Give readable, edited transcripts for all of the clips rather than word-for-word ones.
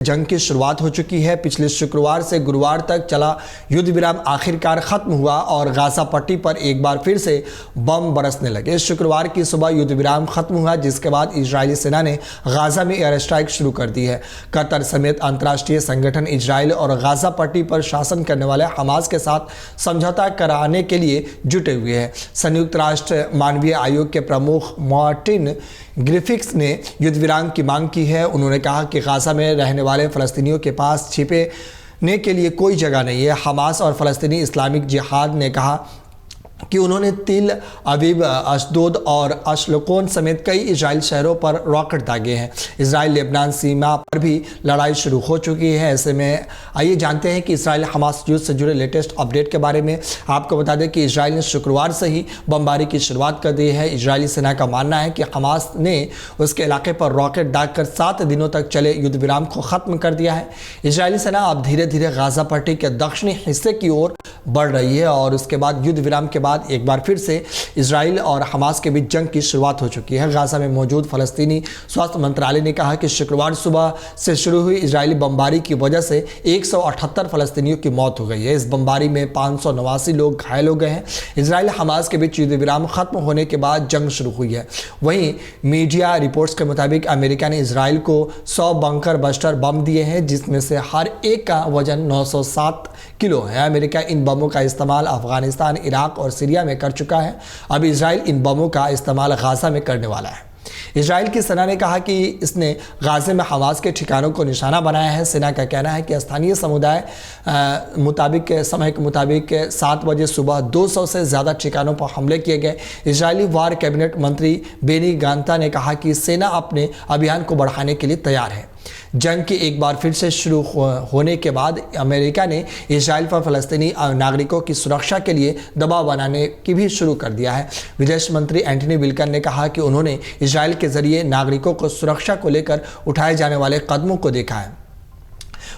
जंग की शुरुआत हो चुकी है। पिछले शुक्रवार से गुरुवार तक चला युद्ध विराम आखिरकार खत्म हुआ और गाजा पट्टी पर एक बार फिर से बम बरसने लगे। शुक्रवार की सुबह युद्ध विराम खत्म हुआ, जिसके बाद इजरायली सेना ने गाजा में एयर स्ट्राइक शुरू कर दी है। कतर समेत अंतर्राष्ट्रीय संगठन इजरायल और गाजा पट्टी पर शासन करने वाले हमास के साथ समझौता कराने के लिए जुटे हुए हैं। संयुक्त राष्ट्र मानवीय आयोग के प्रमुख मार्टिन ग्रिफिथ्स ने युद्ध विराम की मांग की है। उन्होंने कहा कि गाजा में रहने वाले फ़लस्तीनियों के पास छिपने के लिए कोई जगह नहीं है। हमास और फ़लस्तीनी इस्लामिक जिहाद ने कहा कि उन्होंने तिल अवीव, अशदोद और अशलोकोन समेत कई इजराइल शहरों पर रॉकेट दागे हैं। इजराइल लेबनान सीमा पर भी लड़ाई शुरू हो चुकी है। ऐसे में आइए जानते हैं कि इजराइल हमास युद्ध से जुड़े लेटेस्ट अपडेट के बारे में। आपको बता दें कि इजराइल ने शुक्रवार से ही बमबारी की शुरुआत कर दी है। इजरायली सेना का मानना है कि हमास ने उसके इलाके पर रॉकेट दागकर 7 दिनों तक चले युद्ध विराम को ख़त्म कर दिया है। इजरायली सेना अब धीरे धीरे गाजा पट्टी के दक्षिणी हिस्से की ओर बढ़ रही है और उसके बाद युद्ध विराम के बाद एक बार फिर से इजराइल और हमास के बीच जंग की शुरुआत हो चुकी है। गाजा में मौजूद फ़लस्तीनी स्वास्थ्य मंत्रालय ने कहा कि शुक्रवार सुबह से शुरू हुई इजरायली बमबारी की वजह से 178 फ़लस्तीनियों की मौत हो गई है। इस बमबारी में 589 लोग घायल हो गए हैं। इजराइल हमास के बीच युद्ध विराम खत्म होने के बाद जंग शुरू हुई है। वहीं मीडिया रिपोर्ट्स के मुताबिक अमेरिका ने इजराइल को 100 बंकर बस्टर बम दिए हैं, जिसमें से हर एक का वजन 907 किलो है। अमेरिका इन बमों का इस्तेमाल अफगानिस्तान, इराक और सीरिया में कर चुका है। अब इजराइल इन बमों का इस्तेमाल गाजा में करने वाला है। इजराइल की सेना ने कहा कि इसने गाजे में हमास के ठिकानों को निशाना बनाया है। सेना का कहना है कि स्थानीय समुदाय समय के मुताबिक 7 बजे सुबह 200 से ज़्यादा ठिकानों पर हमले किए गए। इजरायली वार कैबिनेट मंत्री बेनी गांता ने कहा कि सेना अपने अभियान को बढ़ाने के लिए तैयार है। जंग की एक बार फिर से शुरू होने के बाद अमेरिका ने इजराइल पर फ़लस्तीनी नागरिकों की सुरक्षा के लिए दबाव बनाने की भी शुरू कर दिया है। विदेश मंत्री एंटनी ब्लिंकन ने कहा कि उन्होंने इजराइल के जरिए नागरिकों को सुरक्षा को लेकर उठाए जाने वाले कदमों को देखा है।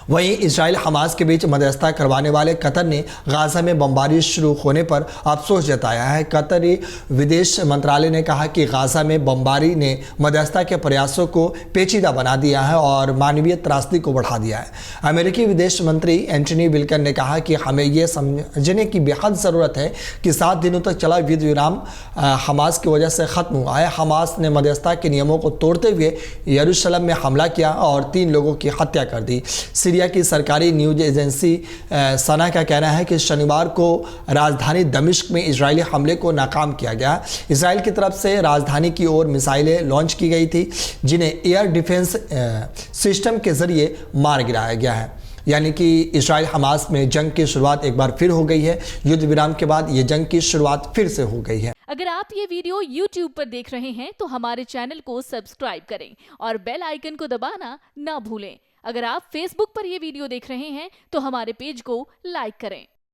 वहीं इजराइल हमास के बीच मध्यस्थता करवाने वाले कतर ने गाजा में बमबारी शुरू होने पर अफसोस जताया है। कतरी विदेश मंत्रालय ने कहा कि गाजा में बमबारी ने मध्यस्थता के प्रयासों को पेचीदा बना दिया है और मानवीय त्रासदी को बढ़ा दिया है। अमेरिकी विदेश मंत्री एंटनी ब्लिंकन ने कहा कि हमें यह समझने की बेहद ज़रूरत है कि 7 दिनों तक चला युद्ध विराम हमास की वजह से ख़त्म हुआ है। हमास ने मध्यस्थता के नियमों को तोड़ते हुए यरूशलेम में हमला किया और 3 लोगों की हत्या कर दी। सीरिया की सरकारी न्यूज एजेंसी सना का कहना है कि शनिवार को राजधानी दमिश्क में इजरायली हमले को नाकाम किया गया। इजराइल की तरफ से राजधानी की ओर मिसाइलें लॉन्च की गई थी, जिन्हें एयर डिफेंस सिस्टम के जरिए मार गिराया गया है। यानी कि इजराइल हमास में जंग की शुरुआत एक बार फिर हो गई है। युद्ध विराम के बाद ये जंग की शुरुआत फिर से हो गई है। अगर आप ये वीडियो YouTube पर देख रहे हैं तो हमारे चैनल को सब्सक्राइब करें और बेल आइकन को दबाना ना भूलें। अगर आप Facebook पर यह वीडियो देख रहे हैं तो हमारे पेज को लाइक करें।